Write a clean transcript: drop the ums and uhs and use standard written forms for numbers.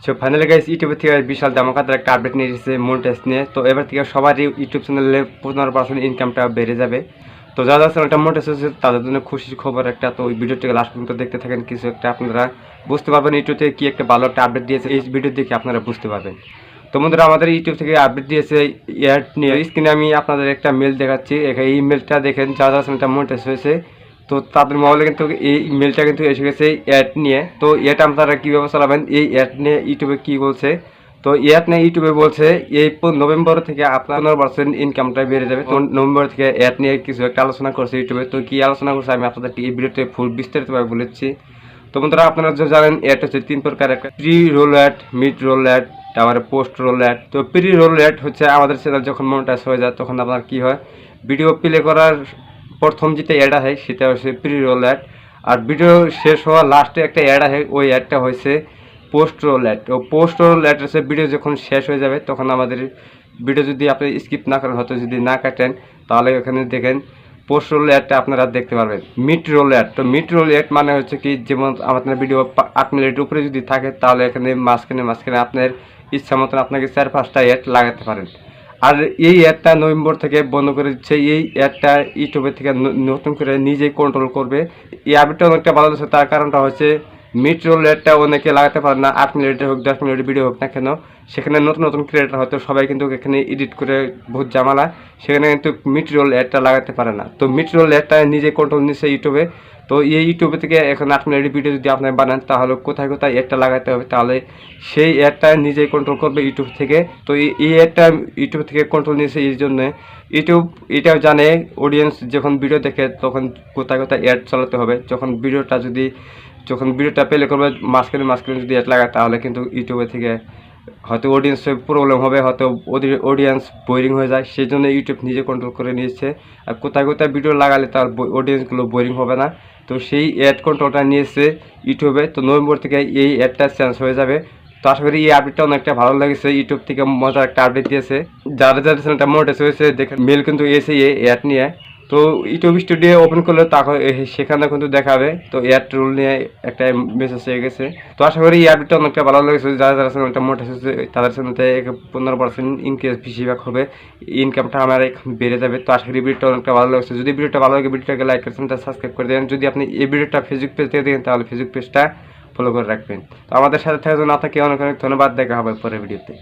So finally guys YouTube থেকে বিশাল ধামাকাদার একটা update নিয়ে এসেছে মনিটাইজ নিয়ে। তো এবার থেকে সবারই ইউটিউব চ্যানেলে 15% ইনকামটা বেড়ে যাবে। তো যারা চ্যানেলটা মনিটাইজ হয়েছে তাদের জন্য খুশির খবর একটা। তো ওই ভিডিওটিকে লাস্ট পর্যন্ত দেখতে থাকেন, কিছু একটা আপনারা বুঝতে পারবেন ইউটিউব থেকে কি একটা ভালো একটা আপডেট দিয়েছে, এই ভিডিও দেখে আপনারা বুঝতে পারবেন। তো বন্ধুরা, আমাদের ইউটিউব থেকে আপডেট দিয়েছে অ্যাড নিয়ে। স্ক্রিনে আমি আপনাদের একটা মেল দেখাচ্ছি, এই মেলটা দেখেন যারা চ্যানেলটা মনিটাইজ হয়েছে তো তাদের মোবাইলে কিন্তু এই মেলটা কিন্তু এসে গেছে অ্যাড নিয়ে। তো এটা আপনারা কীভাবে চালাবেন, এই অ্যাড নিয়ে ইউটিউবে কী বলছে। তো অ্যাড নিয়ে ইউটিউবে বলছে এই নভেম্বর থেকে আপনার 15% ইনকামটা বেড়ে যাবে। তো নভেম্বর থেকে অ্যাড নিয়ে কিছু একটা আলোচনা করছে ইউটিউবে। তো কী আলোচনা করছে আমি আপনাদেরকে এই ভিডিওতে ফুল বিস্তারিতভাবে বলেছি। তো বন্ধুরা, আপনারা যে জানেন অ্যাড হচ্ছে 3 প্রকার, একটা pre roll ad, mid roll ad, তারপরে পোস্ট রোল অ্যাড। তো প্রি রোল অ্যাড হচ্ছে আমাদের চ্যানেল যখন মনিটাইজ হয়ে যায় তখন আপনার কী হয়, ভিডিও প্লে করার প্রথম যেটা অ্যাড আসে সেটা হচ্ছে প্রি রোল অ্যাড, আর ভিডিও শেষ হওয়া লাস্টে একটা অ্যাড আসে, ওই অ্যাডটা হয়েছে পোস্ট রোল অ্যাড। তো পোস্ট রোল অ্যাড হচ্ছে ভিডিও যখন শেষ হয়ে যাবে তখন আমাদের ভিডিও যদি আপনি স্কিপ না করেন, হয়তো যদি না কাটেন, তাহলে ওখানে দেখেন পোস্ট রোল অ্যাডটা আপনারা দেখতে পারবেন। মিড রোল অ্যাড, তো মিড রোল অ্যাড মানে হচ্ছে কি, যেমন আপনার ভিডিও 8 মিনিটের উপরে যদি থাকে তাহলে এখানে মাঝখানে আপনার ইচ্ছা মতন আপনাকে 4-5টা অ্যাড লাগাতে পারেন। আর এই অ্যাডটা নভেম্বর থেকে বন্ধ করে দিচ্ছে। এই অ্যাডটা ইউটিউবের থেকে নতুন করে নিজেই কন্ট্রোল করবে। এই আপডেটটা অনেকটা ভালো লাগছে, তার কারণটা হচ্ছে মিড রোল অ্যাডটা অনেকে লাগাতে পারে না। 8 মিনিটের হোক 10 মিনিটের ভিডিও হোক না কেন, সেখানে নতুন নতুন ক্রিয়েটার হয়তো সবাই কিন্তু এখানে এডিট করে বহুত ঝামেলা, সেখানে কিন্তু মিড রোল অ্যাডটা লাগাতে পারে না। তো মিড রোল অ্যাডটা নিজে কন্ট্রোল নিচ্ছে ইউটিউবে। তো এই ইউটিউবে থেকে এখন 8 মিনিটের ভিডিও যদি আপনি বানান তাহলে কোথায় কোথায় অ্যাডটা লাগাতে হবে, তাহলে সেই অ্যাডটা নিজেই কন্ট্রোল করবে ইউটিউব থেকে। তো এই অ্যাডটা ইউটিউব থেকে কন্ট্রোল নিয়েছে, এই জন্য ইউটিউব এটাও জানে অডিয়েন্স যখন ভিডিও দেখে তখন কোথায় কোথায় অ্যাড চালাতে হবে। যখন ভিডিওটা প্লে করবে মাঝখানে যদি অ্যাড লাগায় তাহলে কিন্তু ইউটিউবে থেকে হয়তো অডিয়েন্সের প্রবলেম হবে, হয়তো অডিয়েন্স বোরিং হয়ে যায়, সেই জন্য ইউটিউব নিজে কন্ট্রোল করে নিয়েছে। আর কোথায় কোথায় ভিডিও লাগালে তার অডিয়েন্সগুলো বোরিং হবে না, তো সেই অ্যাড কন্ট্রোলটা নিয়েছে ইউটিউবে। তো নভেম্বর থেকে এই অ্যাডটা চেঞ্জ হয়ে যাবে। তো আশা করি এই আপডেটটা অনেকটা ভালো লেগেছে, ইউটিউব থেকে মজার একটা আপডেট দিয়েছে। যারা চ্যানেলটা মনিটাইজ হয়েছে দেখেন মেল কিন্তু এসে এই অ্যাড নিয়ে। তো ইউটিউব স্টুডিও ওপেন করলে তখন সেখানে কিন্তু দেখাবে। তো অ্যাড রুল নিয়ে একটা মেসেজ হয়ে গেছে। তো আশা করি এই আপডেটটা অনেকটা ভালো লেগেছে। যারা চ্যানেলটা মনিটাইজ হয়েছে তাদের চ্যানেলতে 15% ইনক্রিজ বেশিরভাগ হবে, ইনকামটা আমার এখন বেড়ে যাবে। তো আশা করি ভিডিওটা অনেকটা ভালো লাগছে। যদি ভিডিওটা ভালো লাগে ভিডিওটাকে লাইক করে চ্যানেলটা সাবস্ক্রাইব করে দেবেন। যদি আপনি এই ভিডিওটা ফেসবুক পেজ থেকে দেখেন তাহলে ফেসবুক পেজটা ফলো করে রাখবেন। তো আমাদের সাথে থাকার জন্য আপনাকে অনেক অনেক ধন্যবাদ। দেখা হবে পরের ভিডিওতে।